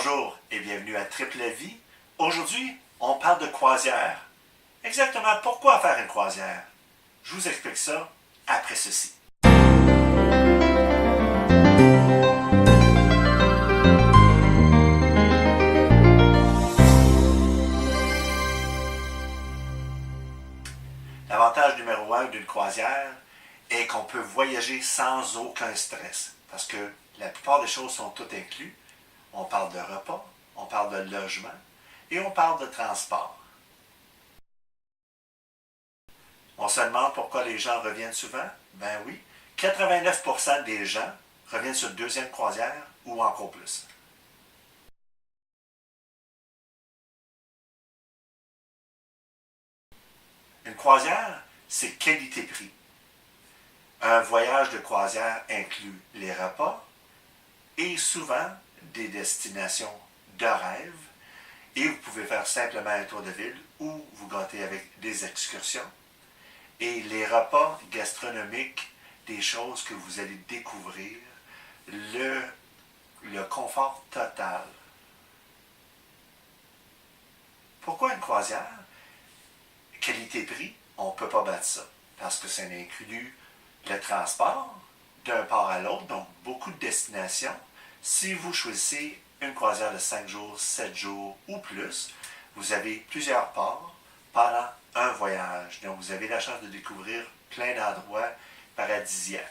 Bonjour et bienvenue à Triple Vie. Aujourd'hui, on parle de croisière. Exactement pourquoi faire une croisière? Je vous explique ça après ceci. L'avantage numéro un d'une croisière est qu'on peut voyager sans aucun stress. Parce que la plupart des choses sont toutes incluses. On parle de repas, on parle de logement et on parle de transport. On se demande pourquoi les gens reviennent souvent? Ben oui, 89% des gens reviennent sur une deuxième croisière ou encore plus. Une croisière, c'est qualité-prix. Un voyage de croisière inclut les repas et souvent des destinations de rêve. Et vous pouvez faire simplement un tour de ville ou vous gâter avec des excursions. Et les repas gastronomiques, des choses que vous allez découvrir, le confort total. Pourquoi une croisière? Qualité-prix, on ne peut pas battre ça. Parce que ça inclut le transport d'un port à l'autre, donc beaucoup de destinations. Si vous choisissez une croisière de 5 jours, 7 jours ou plus, vous avez plusieurs ports pendant un voyage. Donc vous avez la chance de découvrir plein d'endroits paradisiaques.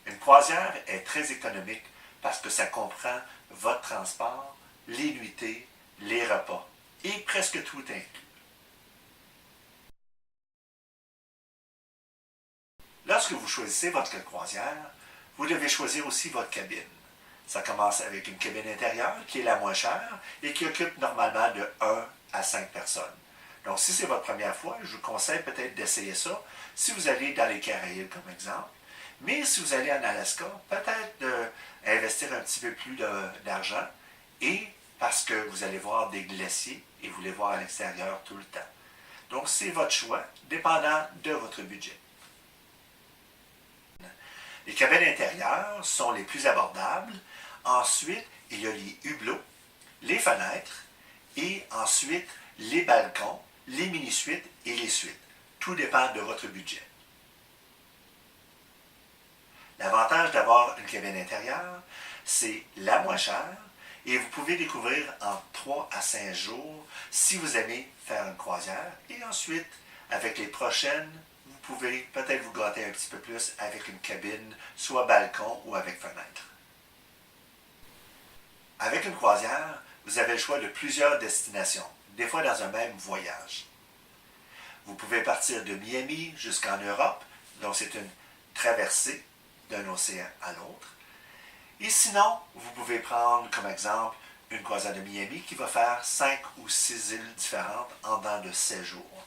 Une croisière est très économique parce que ça comprend votre transport, les nuitées, les repas et presque tout inclus. Lorsque vous choisissez votre croisière, vous devez choisir aussi votre cabine. Ça commence avec une cabine intérieure qui est la moins chère et qui occupe normalement de 1 à 5 personnes. Donc si c'est votre première fois, je vous conseille peut-être d'essayer ça si vous allez dans les Caraïbes comme exemple. Mais si vous allez en Alaska, peut-être investir un petit peu plus d'argent et parce que vous allez voir des glaciers et vous les voir à l'extérieur tout le temps. Donc c'est votre choix, dépendant de votre budget. Les cabines intérieures sont les plus abordables. Ensuite, il y a les hublots, les fenêtres et ensuite les balcons, les mini-suites et les suites. Tout dépend de votre budget. L'avantage d'avoir une cabine intérieure, c'est la moins chère et vous pouvez découvrir en 3 à 5 jours si vous aimez faire une croisière. Et ensuite, avec les prochaines, vous pouvez peut-être vous gâter un petit peu plus avec une cabine, soit balcon ou avec fenêtre. Avec une croisière, vous avez le choix de plusieurs destinations, des fois dans un même voyage. Vous pouvez partir de Miami jusqu'en Europe, donc c'est une traversée d'un océan à l'autre. Et sinon, vous pouvez prendre comme exemple une croisière de Miami qui va faire 5 ou 6 îles différentes en dedans de 7 jours.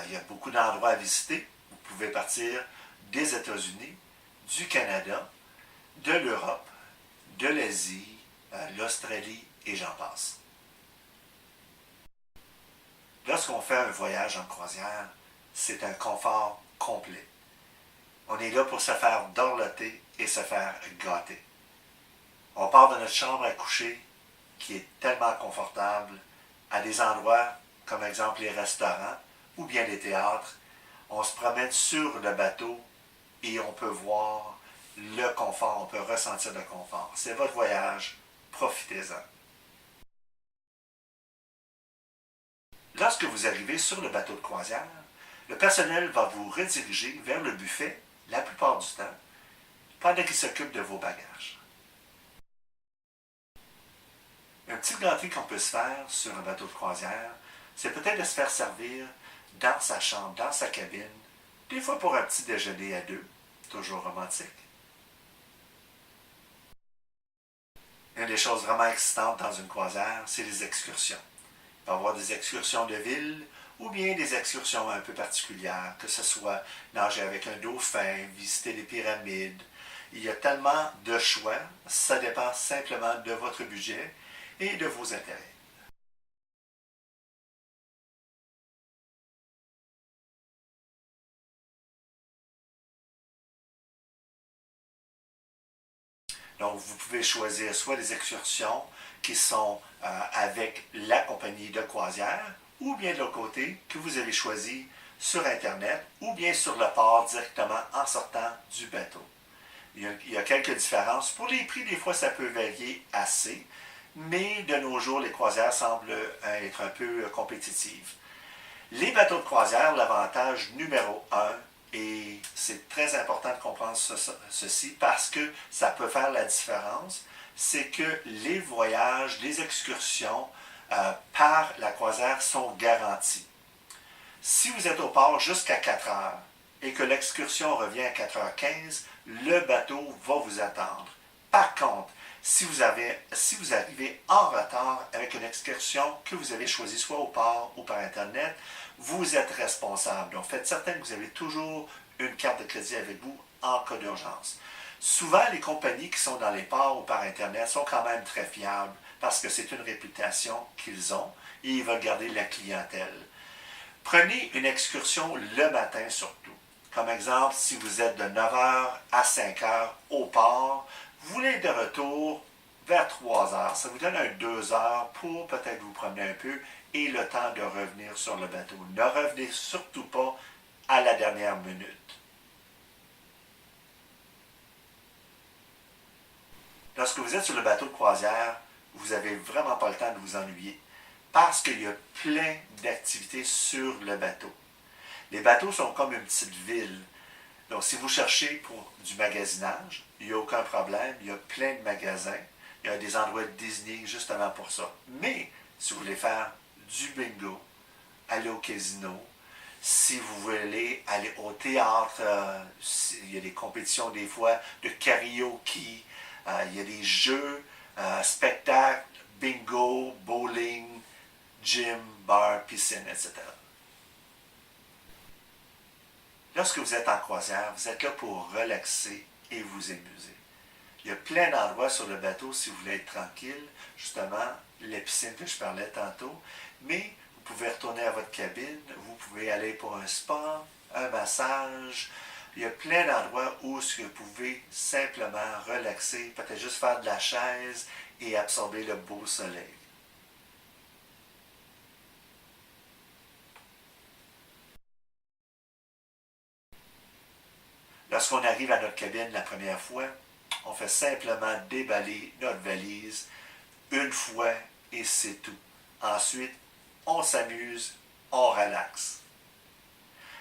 Il y a beaucoup d'endroits à visiter. Vous pouvez partir des États-Unis, du Canada, de l'Europe, de l'Asie, l'Australie et j'en passe. Lorsqu'on fait un voyage en croisière, c'est un confort complet. On est là pour se faire dorloter et se faire gâter. On part de notre chambre à coucher, qui est tellement confortable, à des endroits comme exemple les restaurants ou bien les théâtres. On se promène sur le bateau et on peut voir le confort, on peut ressentir le confort. C'est votre voyage, profitez-en. Lorsque vous arrivez sur le bateau de croisière, le personnel va vous rediriger vers le buffet la plupart du temps pendant qu'il s'occupe de vos bagages. Un petit gâteau qu'on peut se faire sur un bateau de croisière, c'est peut-être de se faire servir dans sa chambre, dans sa cabine, des fois pour un petit déjeuner à deux, toujours romantique. Une des choses vraiment excitantes dans une croisière, c'est les excursions. Il va y avoir des excursions de ville ou bien des excursions un peu particulières, que ce soit nager avec un dauphin, visiter les pyramides. Il y a tellement de choix, ça dépend simplement de votre budget et de vos intérêts. Donc, vous pouvez choisir soit des excursions qui sont avec la compagnie de croisière, ou bien de l'autre côté, que vous avez choisi sur Internet, ou bien sur le port directement en sortant du bateau. Il y a quelques différences. Pour les prix, des fois, ça peut varier assez, mais de nos jours, les croisières semblent être un peu compétitives. Les bateaux de croisière, l'avantage numéro un, et c'est très important de comprendre ceci parce que ça peut faire la différence, c'est que les voyages, les excursions par la croisière sont garantis. Si vous êtes au port jusqu'à 4 heures et que l'excursion revient à 4h15, le bateau va vous attendre. Par contre, si vous arrivez en retard avec une excursion que vous avez choisie soit au port ou par Internet, vous êtes responsable. Donc, faites certain que vous avez toujours une carte de crédit avec vous en cas d'urgence. Souvent, les compagnies qui sont dans les ports ou par Internet sont quand même très fiables parce que c'est une réputation qu'ils ont et ils veulent garder la clientèle. Prenez une excursion le matin surtout. Comme exemple, si vous êtes de 9h à 5h au port, vous voulez être de retour vers 3h. Ça vous donne 2 heures pour peut-être vous promener un peu et le temps de revenir sur le bateau. Ne revenez surtout pas à la dernière minute. Lorsque vous êtes sur le bateau de croisière, vous n'avez vraiment pas le temps de vous ennuyer parce qu'il y a plein d'activités sur le bateau. Les bateaux sont comme une petite ville. Donc, si vous cherchez pour du magasinage, il n'y a aucun problème. Il y a plein de magasins. Il y a des endroits désignés justement pour ça. Mais, si vous voulez faire du bingo, aller au casino, si vous voulez aller au théâtre, il y a des compétitions des fois de karaoke, il y a des jeux, spectacles, bingo, bowling, gym, bar, piscine, etc. Lorsque vous êtes en croisière, vous êtes là pour relaxer et vous amuser. Il y a plein d'endroits sur le bateau si vous voulez être tranquille, justement, la piscine que je parlais tantôt, mais vous pouvez retourner à votre cabine, vous pouvez aller pour un spa, un massage. Il y a plein d'endroits où vous pouvez simplement relaxer, peut-être juste faire de la chaise et absorber le beau soleil. Lorsqu'on arrive à notre cabine la première fois, on fait simplement déballer notre valise une fois et c'est tout. Ensuite, on s'amuse, on relaxe.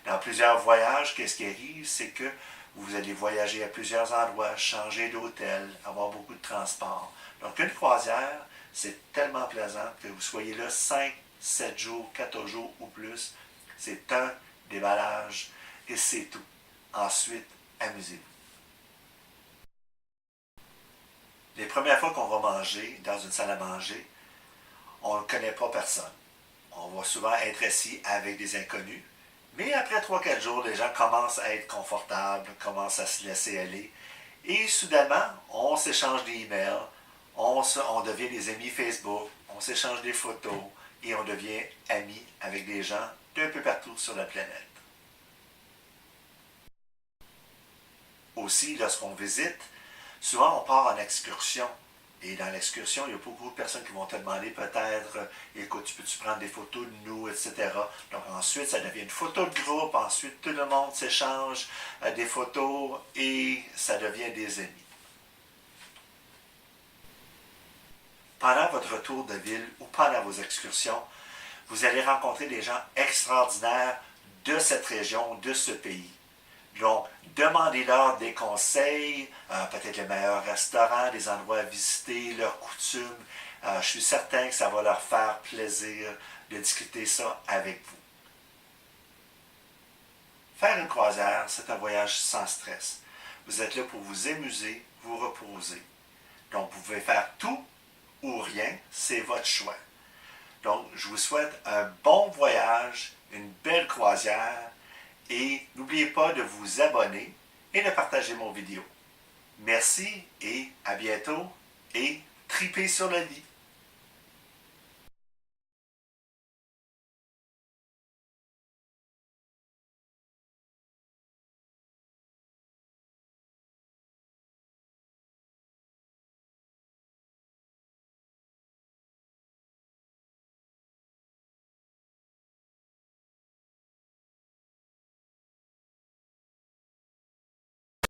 Dans plusieurs voyages, qu'est-ce qui arrive? C'est que vous allez voyager à plusieurs endroits, changer d'hôtel, avoir beaucoup de transport. Donc, une croisière, c'est tellement plaisant que vous soyez là 5, 7 jours, 14 jours ou plus. C'est un déballage et c'est tout. Ensuite, amusez-vous. Les premières fois qu'on va manger dans une salle à manger, on ne connaît pas personne. On va souvent être assis avec des inconnus. Mais après 3-4 jours, les gens commencent à être confortables, commencent à se laisser aller. Et soudainement, on s'échange des emails, on devient des amis Facebook, on s'échange des photos et on devient amis avec des gens d'un peu partout sur la planète. Aussi, lorsqu'on visite, souvent on part en excursion. Et dans l'excursion, il y a beaucoup de personnes qui vont te demander peut-être, écoute, peux-tu prendre des photos de nous, etc. Donc ensuite, ça devient une photo de groupe. Ensuite, tout le monde s'échange des photos et ça devient des amis. Pendant votre retour de ville ou pendant vos excursions, vous allez rencontrer des gens extraordinaires de cette région, de ce pays. Donc, demandez-leur des conseils, peut-être les meilleurs restaurants, des endroits à visiter, leurs coutumes. Je suis certain que ça va leur faire plaisir de discuter ça avec vous. Faire une croisière, c'est un voyage sans stress. Vous êtes là pour vous amuser, vous reposer. Donc, vous pouvez faire tout ou rien, c'est votre choix. Donc, je vous souhaite un bon voyage, une belle croisière. Et n'oubliez pas de vous abonner et de partager mon vidéo. Merci et à bientôt et tripez sur la vie.